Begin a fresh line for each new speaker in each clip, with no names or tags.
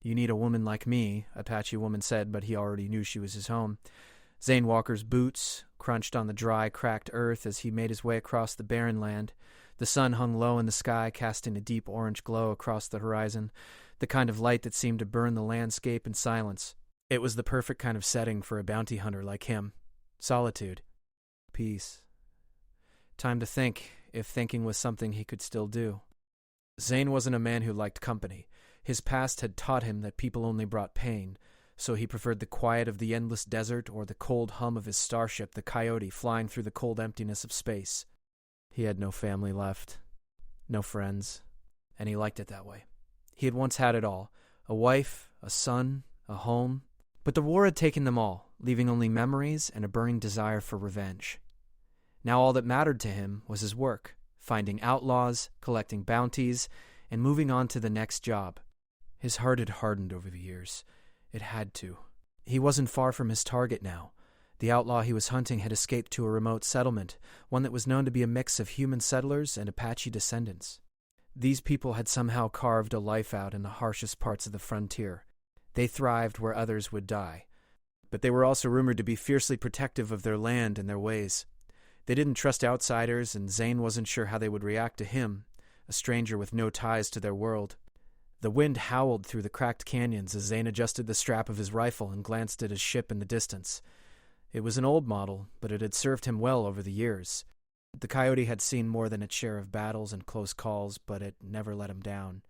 "You need a woman like me," Apache woman said, but he already knew she was his home. Zane Walker's boots crunched on the dry, cracked earth as he made his way across the barren land. The sun hung low in the sky, casting a deep orange glow across the horizon, the kind of light that seemed to burn the landscape in silence. It was the perfect kind of setting for a bounty hunter like him. Solitude. Peace. Time to think, if thinking was something he could still do. Zane wasn't a man who liked company. His past had taught him that people only brought pain, so he preferred the quiet of the endless desert or the cold hum of his starship, the Coyote, flying through the cold emptiness of space. He had no family left, no friends, and he liked it that way. He had once had it all, a wife, a son, a home, but the war had taken them all, leaving only memories and a burning desire for revenge. Now all that mattered to him was his work, finding outlaws, collecting bounties, and moving on to the next job. His heart had hardened over the years. It had to. He wasn't far from his target now. The outlaw he was hunting had escaped to a remote settlement, one that was known to be a mix of human settlers and Apache descendants. These people had somehow carved a life out in the harshest parts of the frontier. They thrived where others would die. But they were also rumored to be fiercely protective of their land and their ways. They didn't trust outsiders, and Zane wasn't sure how they would react to him, a stranger with no ties to their world. The wind howled through the cracked canyons as Zane adjusted the strap of his rifle and glanced at his ship in the distance. It was an old model, but it had served him well over the years. The Coyote had seen more than its share of battles and close calls, but it never let him down.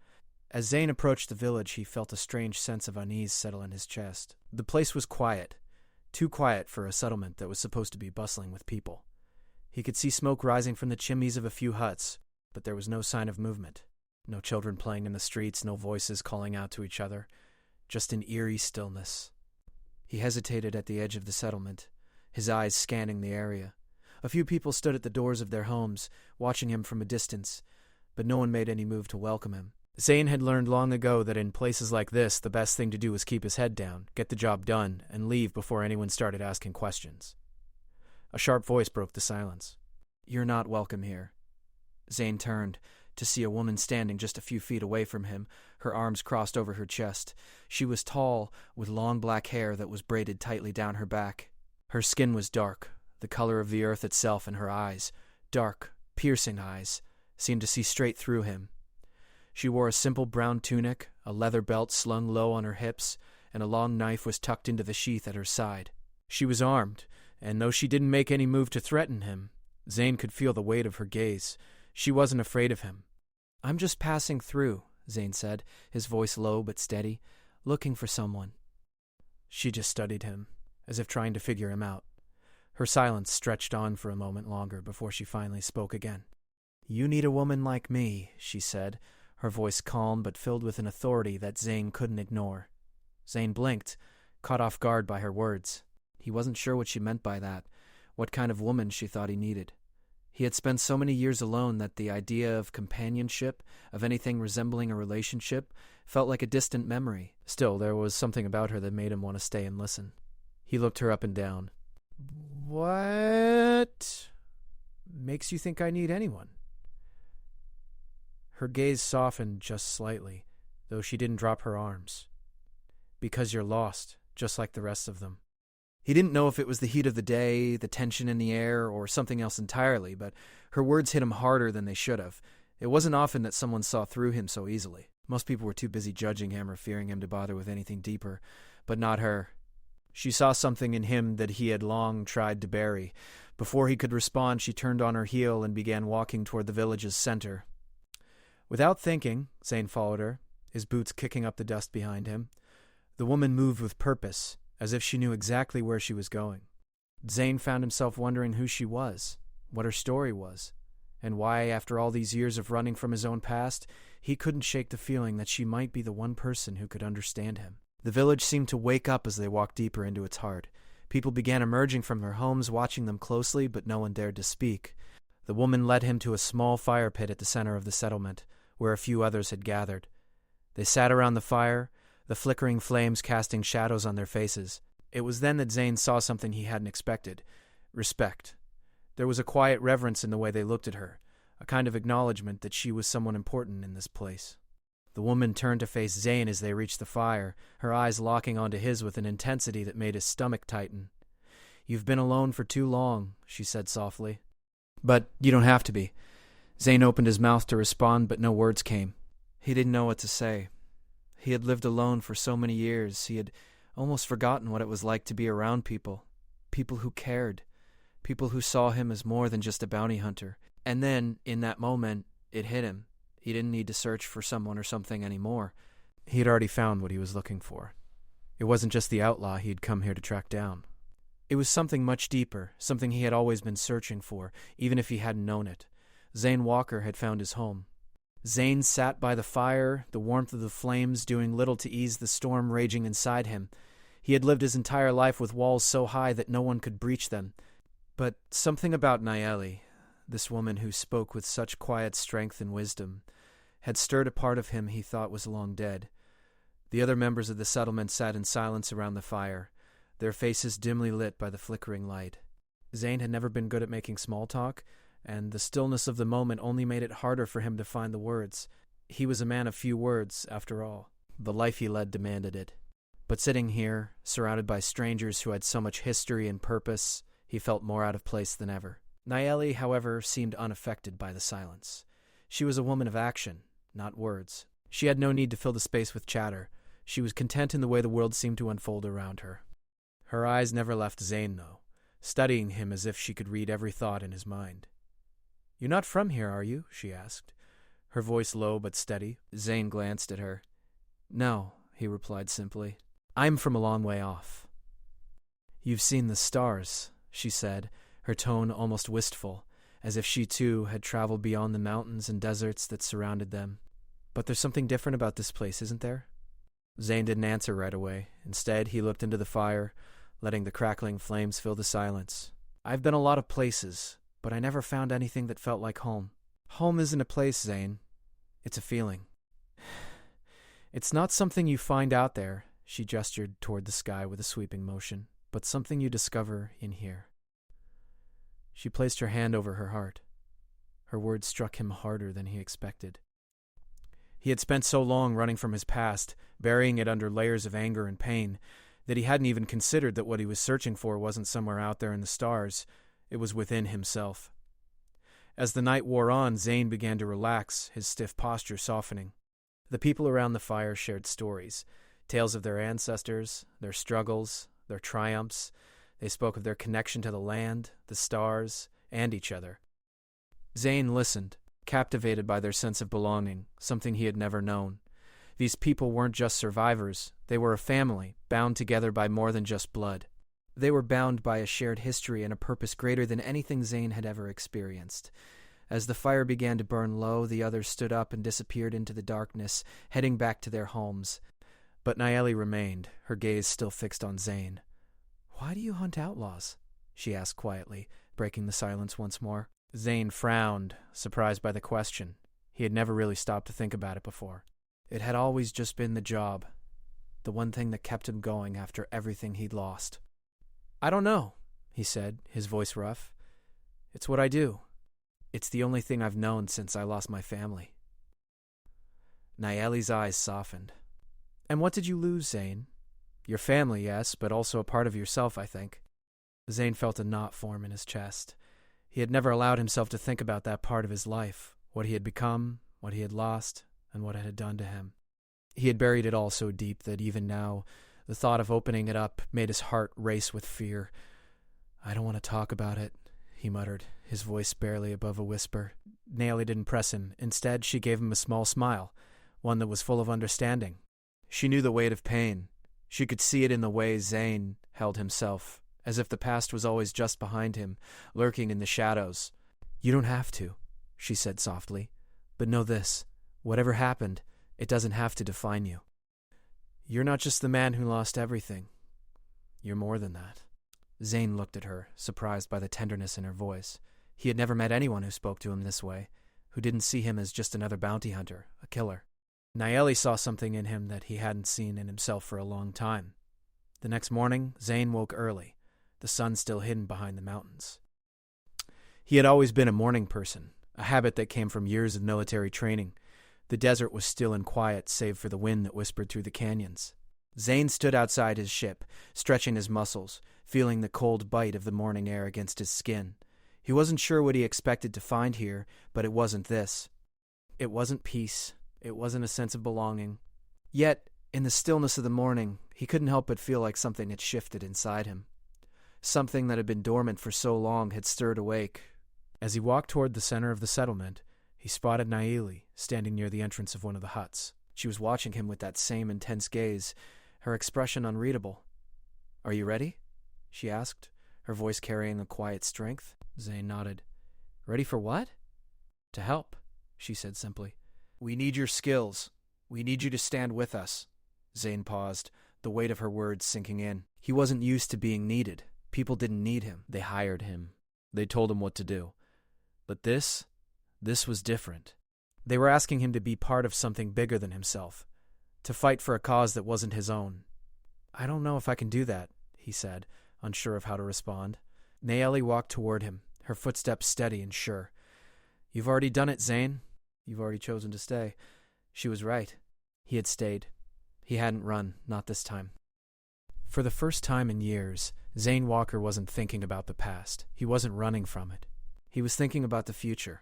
As Zane approached the village, he felt a strange sense of unease settle in his chest. The place was quiet, too quiet for a settlement that was supposed to be bustling with people. He could see smoke rising from the chimneys of a few huts, but there was no sign of movement. No children playing in the streets, no voices calling out to each other, just an eerie stillness. He hesitated at the edge of the settlement, his eyes scanning the area. A few people stood at the doors of their homes, watching him from a distance, but no one made any move to welcome him. Zane had learned long ago that in places like this, the best thing to do was keep his head down, get the job done, and leave before anyone started asking questions. A sharp voice broke the silence. "You're not welcome here." Zane turned to see a woman standing just a few feet away from him, her arms crossed over her chest. She was tall, with long black hair that was braided tightly down her back. Her skin was dark, the color of the earth itself, and her eyes, dark, piercing eyes, seemed to see straight through him. She wore a simple brown tunic, a leather belt slung low on her hips, and a long knife was tucked into the sheath at her side. She was armed, and though she didn't make any move to threaten him, Zane could feel the weight of her gaze. She wasn't afraid of him. "I'm just passing through," Zane said, his voice low but steady, "looking for someone." She just studied him, as if trying to figure him out. Her silence stretched on for a moment longer before she finally spoke again. "You need a woman like me," she said, her voice calm but filled with an authority that Zane couldn't ignore. Zane blinked, caught off guard by her words. He wasn't sure what she meant by that, what kind of woman she thought he needed. He had spent so many years alone that the idea of companionship, of anything resembling a relationship, felt like a distant memory. Still, there was something about her that made him want to stay and listen. He looked her up and down. "What makes you think I need anyone?" Her gaze softened just slightly, though she didn't drop her arms. "Because you're lost, just like the rest of them." He didn't know if it was the heat of the day, the tension in the air, or something else entirely, but her words hit him harder than they should have. It wasn't often that someone saw through him so easily. Most people were too busy judging him or fearing him to bother with anything deeper, but not her. She saw something in him that he had long tried to bury. Before he could respond, she turned on her heel and began walking toward the village's center. Without thinking, Zane followed her, his boots kicking up the dust behind him. The woman moved with purpose, as if she knew exactly where she was going. Zane found himself wondering who she was, what her story was, and why, after all these years of running from his own past, he couldn't shake the feeling that she might be the one person who could understand him. The village seemed to wake up as they walked deeper into its heart. People began emerging from their homes, watching them closely, but no one dared to speak. The woman led him to a small fire pit at the center of the settlement, where a few others had gathered. They sat around the fire, the flickering flames casting shadows on their faces. It was then that Zane saw something he hadn't expected: respect. There was a quiet reverence in the way they looked at her, a kind of acknowledgement that she was someone important in this place. The woman turned to face Zane as they reached the fire, her eyes locking onto his with an intensity that made his stomach tighten. "You've been alone for too long," she said softly. "But you don't have to be." Zane opened his mouth to respond, but no words came. He didn't know what to say. He had lived alone for so many years, he had almost forgotten what it was like to be around people. People who cared. People who saw him as more than just a bounty hunter. And then, in that moment, it hit him. He didn't need to search for someone or something anymore. He had already found what he was looking for. It wasn't just the outlaw he had come here to track down. It was something much deeper, something he had always been searching for, even if he hadn't known it. Zane Walker had found his home. Zane sat by the fire, the warmth of the flames doing little to ease the storm raging inside him. He had lived his entire life with walls so high that no one could breach them. But something about Nayeli, this woman who spoke with such quiet strength and wisdom, had stirred a part of him he thought was long dead. The other members of the settlement sat in silence around the fire, their faces dimly lit by the flickering light. Zane had never been good at making small talk, and the stillness of the moment only made it harder for him to find the words. He was a man of few words, after all. The life he led demanded it. But sitting here, surrounded by strangers who had so much history and purpose, he felt more out of place than ever. Nayeli, however, seemed unaffected by the silence. She was a woman of action, not words. She had no need to fill the space with chatter. She was content in the way the world seemed to unfold around her. Her eyes never left Zane, though, studying him as if she could read every thought in his mind. "You're not from here, are you?" she asked, her voice low but steady. Zane glanced at her. "No," he replied simply. "I'm from a long way off." "You've seen the stars," she said, her tone almost wistful, as if she too had traveled beyond the mountains and deserts that surrounded them. "But there's something different about this place, isn't there?" Zane didn't answer right away. Instead, he looked into the fire, letting the crackling flames fill the silence. "I've been a lot of places, but I never found anything that felt like home. Home isn't a place, Zane. It's a feeling. It's not something you find out there," she gestured toward the sky with a sweeping motion, "but something you discover in here." She placed her hand over her heart. Her words struck him harder than he expected. He had spent so long running from his past, burying it under layers of anger and pain, that he hadn't even considered that what he was searching for wasn't somewhere out there in the stars. It was within himself. As the night wore on, Zane began to relax, his stiff posture softening. The people around the fire shared stories, tales of their ancestors, their struggles, their triumphs. They spoke of their connection to the land, the stars, and each other. Zane listened, captivated by their sense of belonging, something he had never known. These people weren't just survivors, they were a family, bound together by more than just blood. They were bound by a shared history and a purpose greater than anything Zane had ever experienced. As the fire began to burn low, the others stood up and disappeared into the darkness, heading back to their homes. But Nayeli remained, her gaze still fixed on Zane. "Why do you hunt outlaws?" she asked quietly, breaking the silence once more. Zane frowned, surprised by the question. He had never really stopped to think about it before. It had always just been the job, the one thing that kept him going after everything he'd lost. "I don't know," he said, his voice rough. "It's what I do. It's the only thing I've known since I lost my family." Nayeli's eyes softened. "And what did you lose, Zane? Your family, yes, but also a part of yourself, I think." Zane felt a knot form in his chest. He had never allowed himself to think about that part of his life, what he had become, what he had lost, and what it had done to him. He had buried it all so deep that even now, the thought of opening it up made his heart race with fear. "I don't want to talk about it," he muttered, his voice barely above a whisper. Nayeli didn't press him. Instead, she gave him a small smile, one that was full of understanding. She knew the weight of pain. She could see it in the way Zane held himself, as if the past was always just behind him, lurking in the shadows. "You don't have to," she said softly. "But know this, whatever happened, it doesn't have to define you. You're not just the man who lost everything. You're more than that." Zane looked at her, surprised by the tenderness in her voice. He had never met anyone who spoke to him this way, who didn't see him as just another bounty hunter, a killer. Nayeli saw something in him that he hadn't seen in himself for a long time. The next morning, Zane woke early, the sun still hidden behind the mountains. He had always been a morning person, a habit that came from years of military training. The desert was still and quiet, save for the wind that whispered through the canyons. Zane stood outside his ship, stretching his muscles, feeling the cold bite of the morning air against his skin. He wasn't sure what he expected to find here, but it wasn't this. It wasn't peace. It wasn't a sense of belonging. Yet, in the stillness of the morning, he couldn't help but feel like something had shifted inside him. Something that had been dormant for so long had stirred awake. As he walked toward the center of the settlement, he spotted Naeli standing near the entrance of one of the huts. She was watching him with that same intense gaze, her expression unreadable. "Are you ready?" she asked, her voice carrying a quiet strength. Zane nodded. "Ready for what?" "To help," she said simply. "We need your skills. We need you to stand with us." Zane paused, the weight of her words sinking in. He wasn't used to being needed. People didn't need him. They hired him. They told him what to do. But this was different. They were asking him to be part of something bigger than himself, to fight for a cause that wasn't his own. "I don't know if I can do that," he said, unsure of how to respond. Naeli walked toward him, her footsteps steady and sure. "You've already done it, Zane. You've already chosen to stay." She was right. He had stayed. He hadn't run, not this time. For the first time in years, Zane Walker wasn't thinking about the past. He wasn't running from it. He was thinking about the future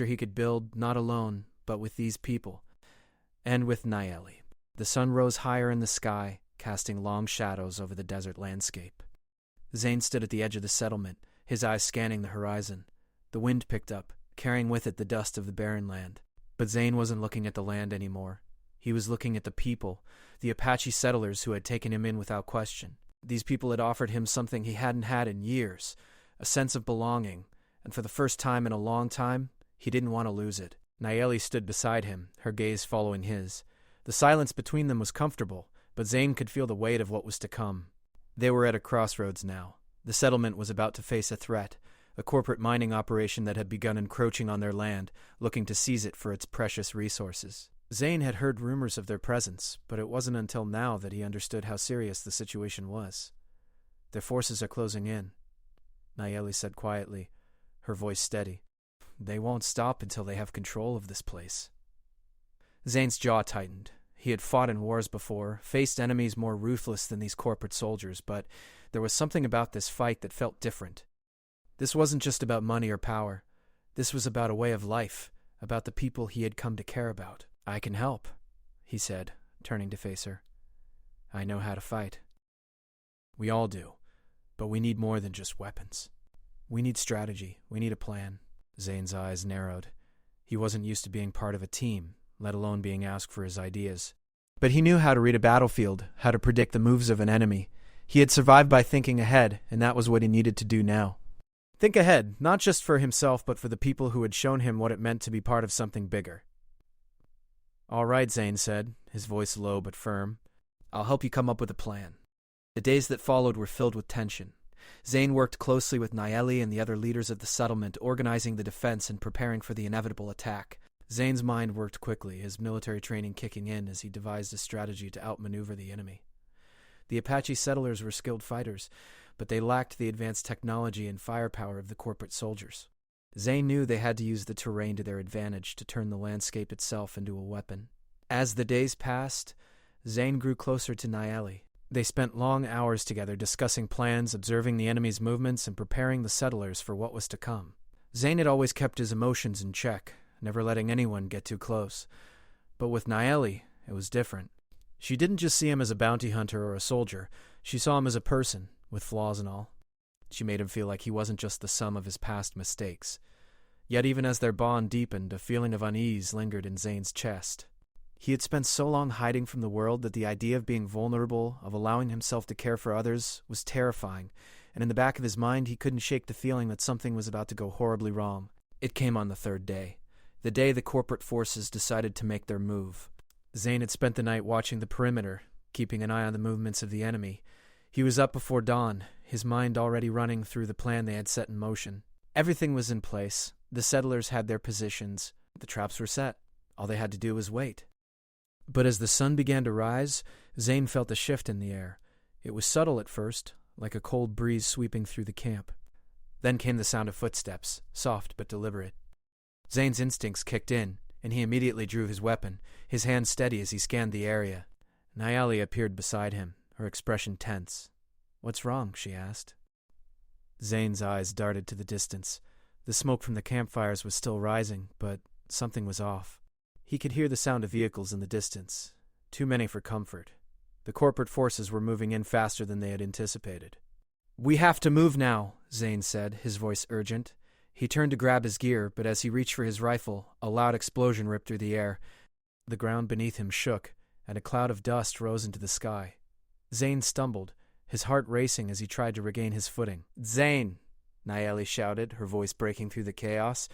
he could build not alone, but with these people, and with Naeli. The sun rose higher in the sky, casting long shadows over the desert landscape. Zane stood at the edge of the settlement, his eyes scanning the horizon. The wind picked up, carrying with it the dust of the barren land. But Zane wasn't looking at the land anymore. He was looking at the people, the Apache settlers who had taken him in without question. These people had offered him something he hadn't had in years, a sense of belonging, and for the first time in a long time, he didn't want to lose it. Naeli stood beside him, her gaze following his. The silence between them was comfortable, but Zane could feel the weight of what was to come. They were at a crossroads now. The settlement was about to face a threat, a corporate mining operation that had begun encroaching on their land, looking to seize it for its precious resources. Zane had heard rumors of their presence, but it wasn't until now that he understood how serious the situation was. "Their forces are closing in," Naeli said quietly, her voice steady. "They won't stop until they have control of this place." Zane's jaw tightened. He had fought in wars before, faced enemies more ruthless than these corporate soldiers, but there was something about this fight that felt different. This wasn't just about money or power. This was about a way of life, about the people he had come to care about. "I can help," he said, turning to face her. "I know how to fight." "We all do, but we need more than just weapons. We need strategy. We need a plan." Zane's eyes narrowed. He wasn't used to being part of a team, let alone being asked for his ideas. But he knew how to read a battlefield, how to predict the moves of an enemy. He had survived by thinking ahead, and that was what he needed to do now. Think ahead, not just for himself, but for the people who had shown him what it meant to be part of something bigger. "All right," Zane said, his voice low but firm. "I'll help you come up with a plan." The days that followed were filled with tension. Zane worked closely with Naeli and the other leaders of the settlement, organizing the defense and preparing for the inevitable attack. Zane's mind worked quickly, his military training kicking in as he devised a strategy to outmaneuver the enemy. The Apache settlers were skilled fighters, but they lacked the advanced technology and firepower of the corporate soldiers. Zane knew they had to use the terrain to their advantage to turn the landscape itself into a weapon. As the days passed, Zane grew closer to Naeli. They spent long hours together discussing plans, observing the enemy's movements, and preparing the settlers for what was to come. Zane had always kept his emotions in check, never letting anyone get too close. But with Naeli, it was different. She didn't just see him as a bounty hunter or a soldier. She saw him as a person, with flaws and all. She made him feel like he wasn't just the sum of his past mistakes. Yet even as their bond deepened, a feeling of unease lingered in Zane's chest. He had spent so long hiding from the world that the idea of being vulnerable, of allowing himself to care for others, was terrifying, and in the back of his mind he couldn't shake the feeling that something was about to go horribly wrong. It came on the third day, the day the corporate forces decided to make their move. Zane had spent the night watching the perimeter, keeping an eye on the movements of the enemy. He was up before dawn, his mind already running through the plan they had set in motion. Everything was in place. The settlers had their positions. The traps were set. All they had to do was wait. But as the sun began to rise, Zane felt a shift in the air. It was subtle at first, like a cold breeze sweeping through the camp. Then came the sound of footsteps, soft but deliberate. Zane's instincts kicked in. and he immediately drew his weapon, his hand steady as he scanned the area. Nayeli appeared beside him, her expression tense. "What's wrong?" she asked. Zane's eyes darted to the distance. The smoke from the campfires was still rising, but something was off. He could hear the sound of vehicles in the distance. Too many for comfort. The corporate forces were moving in faster than they had anticipated. "We have to move now," Zane said, his voice urgent. He turned to grab his gear, but as he reached for his rifle, a loud explosion ripped through the air. The ground beneath him shook, and a cloud of dust rose into the sky. Zane stumbled, his heart racing as he tried to regain his footing. "Zane!" Nayeli shouted, her voice breaking through the chaos.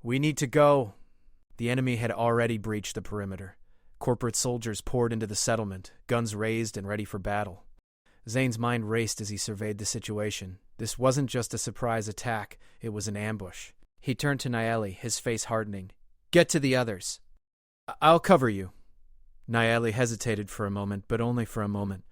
"We need to go!" The enemy had already breached the perimeter. Corporate soldiers poured into the settlement, guns raised and ready for battle. Zane's mind raced as he surveyed the situation. This wasn't just a surprise attack, it was an ambush. He turned to Nayeli, his face hardening. "Get to the others." "I'll cover you." Nayeli hesitated for a moment, but only for a moment.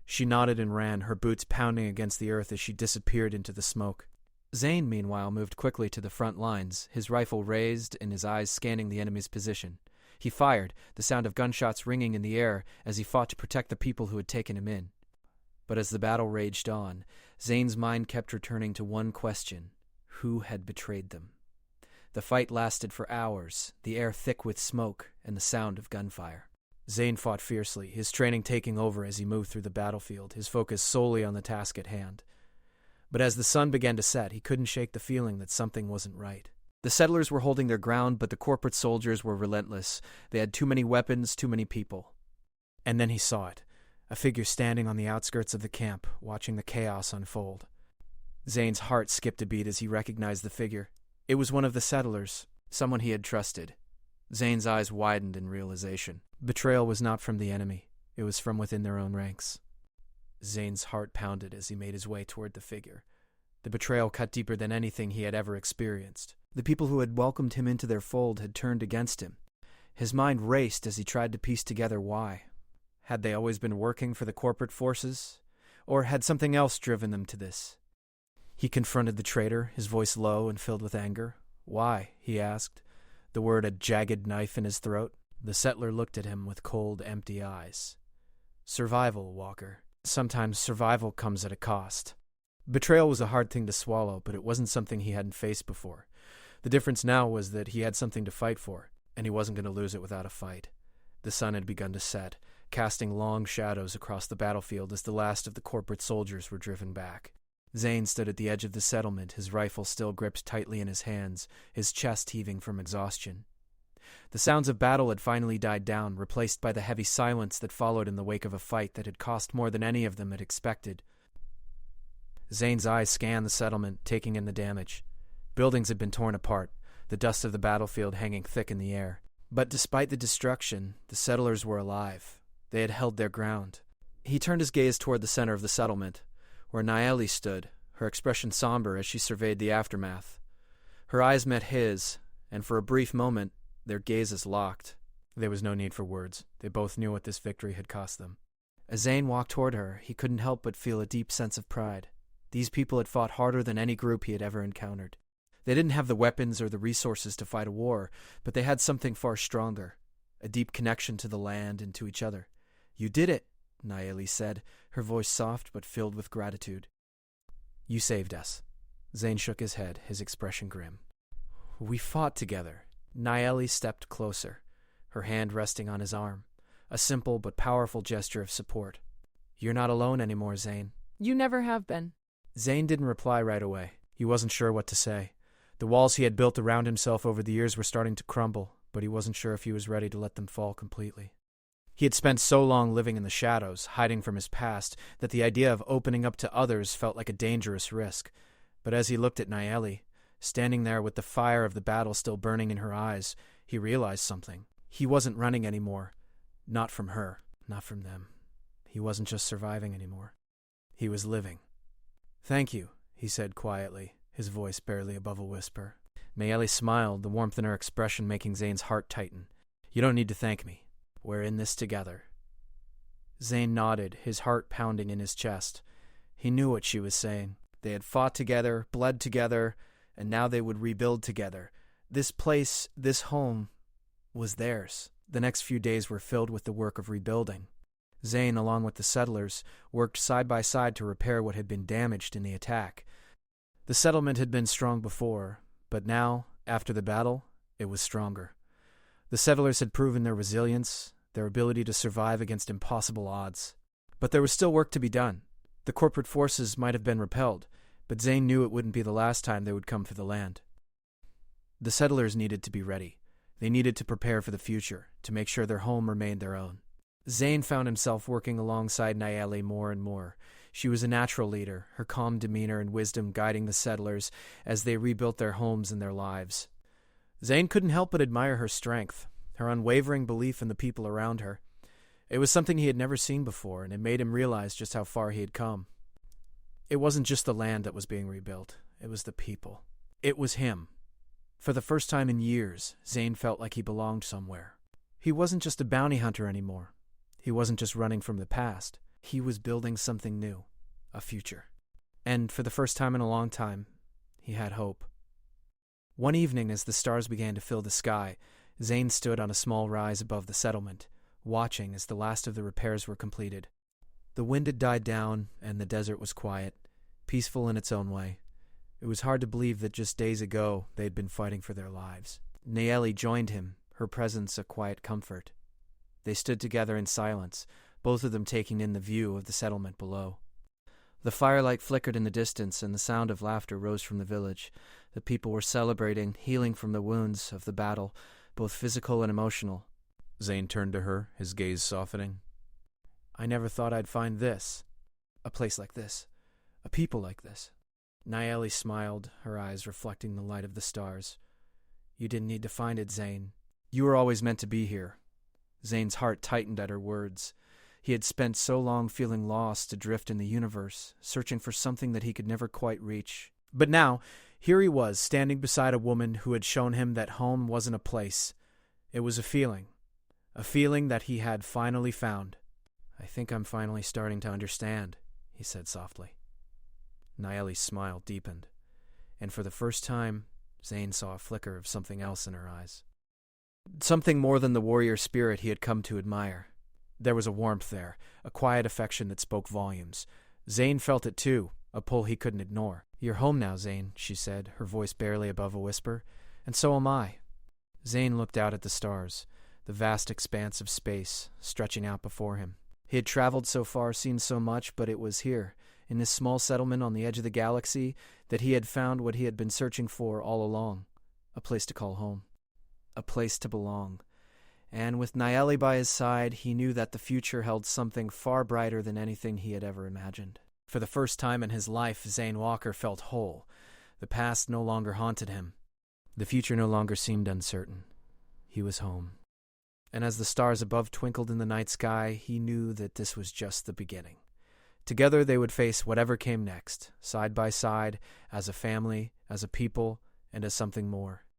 She nodded and ran, her boots pounding against the earth as she disappeared into the smoke. Zane, meanwhile, moved quickly to the front lines, his rifle raised and his eyes scanning the enemy's position. He fired, the sound of gunshots ringing in the air as he fought to protect the people who had taken him in. But as the battle raged on, Zane's mind kept returning to one question: who had betrayed them? The fight lasted for hours, the air thick with smoke and the sound of gunfire. Zane fought fiercely, his training taking over as he moved through the battlefield, his focus solely on the task at hand. But as the sun began to set, he couldn't shake the feeling that something wasn't right. The settlers were holding their ground, but the corporate soldiers were relentless. They had too many weapons, too many people. And then he saw it, a figure standing on the outskirts of the camp, watching the chaos unfold. Zane's heart skipped a beat as he recognized the figure. It was one of the settlers, someone he had trusted. Zane's eyes widened in realization. Betrayal was not from the enemy. It was from within their own ranks. Zane's heart pounded as he made his way toward the figure. The betrayal cut deeper than anything he had ever experienced. The people who had welcomed him into their fold had turned against him. His mind raced as he tried to piece together why. Had they always been working for the corporate forces? Or had something else driven them to this? He confronted the traitor, his voice low and filled with anger. "Why?" he asked, the word a jagged knife in his throat. The settler looked at him with cold, empty eyes. "Survival, Walker. Sometimes survival comes at a cost." Betrayal was a hard thing to swallow, but it wasn't something he hadn't faced before. The difference now was that he had something to fight for, and he wasn't going to lose it without a fight. The sun had begun to set, casting long shadows across the battlefield as the last of the corporate soldiers were driven back. Zane stood at the edge of the settlement, his rifle still gripped tightly in his hands, his chest heaving from exhaustion. The sounds of battle had finally died down, replaced by the heavy silence that followed in the wake of a fight that had cost more than any of them had expected. Zane's eyes scanned the settlement, taking in the damage. Buildings had been torn apart, the dust of the battlefield hanging thick in the air. But despite the destruction, the settlers were alive. They had held their ground. He turned his gaze toward the center of the settlement, where Nayeli stood, her expression somber as she surveyed the aftermath. Her eyes met his, and for a brief moment, their gazes locked. There was no need for words. They both knew what this victory had cost them. As Zane walked toward her, he couldn't help but feel a deep sense of pride. These people had fought harder than any group he had ever encountered. They didn't have the weapons or the resources to fight a war, but they had something far stronger, a deep connection to the land and to each other. "You did it," Nayeli said, her voice soft but filled with gratitude. "You saved us." Zane shook his head, his expression grim. "We fought together." Nayeli stepped closer, her hand resting on his arm, a simple but powerful gesture of support. "You're not alone anymore, Zane."
"You never have been."
Zane didn't reply right away. He wasn't sure what to say. The walls he had built around himself over the years were starting to crumble, but he wasn't sure if he was ready to let them fall completely. He had spent so long living in the shadows, hiding from his past, that the idea of opening up to others felt like a dangerous risk. But as he looked at Nayeli, standing there with the fire of the battle still burning in her eyes, he realized something. He wasn't running anymore. Not from her. Not from them. He wasn't just surviving anymore. He was living. "Thank you," he said quietly, his voice barely above a whisper. Nayeli smiled, the warmth in her expression making Zane's heart tighten. "You don't need to thank me. We're in this together." Zane nodded, his heart pounding in his chest. He knew what she was saying. They had fought together, bled together, and now they would rebuild together. This place, this home, was theirs. The next few days were filled with the work of rebuilding. Zane, along with the settlers, worked side by side to repair what had been damaged in the attack. The settlement had been strong before, but now, after the battle, it was stronger. The settlers had proven their resilience, their ability to survive against impossible odds. But there was still work to be done. The corporate forces might have been repelled, but Zane knew it wouldn't be the last time they would come for the land. The settlers needed to be ready. They needed to prepare for the future, to make sure their home remained their own. Zane found himself working alongside Nayeli more and more. She was a natural leader, her calm demeanor and wisdom guiding the settlers as they rebuilt their homes and their lives. Zane couldn't help but admire her strength, her unwavering belief in the people around her. It was something he had never seen before, and it made him realize just how far he had come. It wasn't just the land that was being rebuilt, it was the people. It was him. For the first time in years, Zane felt like he belonged somewhere. He wasn't just a bounty hunter anymore. He wasn't just running from the past. He was building something new, a future. And for the first time in a long time, he had hope. One evening, as the stars began to fill the sky, Zane stood on a small rise above the settlement, watching as the last of the repairs were completed. The wind had died down, and the desert was quiet, peaceful in its own way. It was hard to believe that just days ago they had been fighting for their lives. Nayeli joined him, her presence a quiet comfort. They stood together in silence, both of them taking in the view of the settlement below. The firelight flickered in the distance, and the sound of laughter rose from the village. The people were celebrating, healing from the wounds of the battle, both physical and emotional. Zane turned to her, his gaze softening. "I never thought I'd find this. A place like this. A people like this." Nayeli smiled, her eyes reflecting the light of the stars. "You didn't need to find it, Zane. You were always meant to be here." Zane's heart tightened at her words. He had spent so long feeling lost, adrift in the universe, searching for something that he could never quite reach. But now, here he was, standing beside a woman who had shown him that home wasn't a place. It was a feeling that he had finally found. "I think I'm finally starting to understand," he said softly. Nayeli's smile deepened, and for the first time, Zane saw a flicker of something else in her eyes. Something more than the warrior spirit he had come to admire. There was a warmth there, a quiet affection that spoke volumes. Zane felt it too, a pull he couldn't ignore. "You're home now, Zane," she said, her voice barely above a whisper. "And so am I." Zane looked out at the stars, the vast expanse of space stretching out before him. He had traveled so far, seen so much, but it was here, in this small settlement on the edge of the galaxy, that he had found what he had been searching for all along, a place to call home, a place to belong. And with Nayeli by his side, he knew that the future held something far brighter than anything he had ever imagined. For the first time in his life, Zane Walker felt whole. The past no longer haunted him. The future no longer seemed uncertain. He was home. And as the stars above twinkled in the night sky, he knew that this was just the beginning. Together they would face whatever came next, side by side, as a family, as a people, and as something more.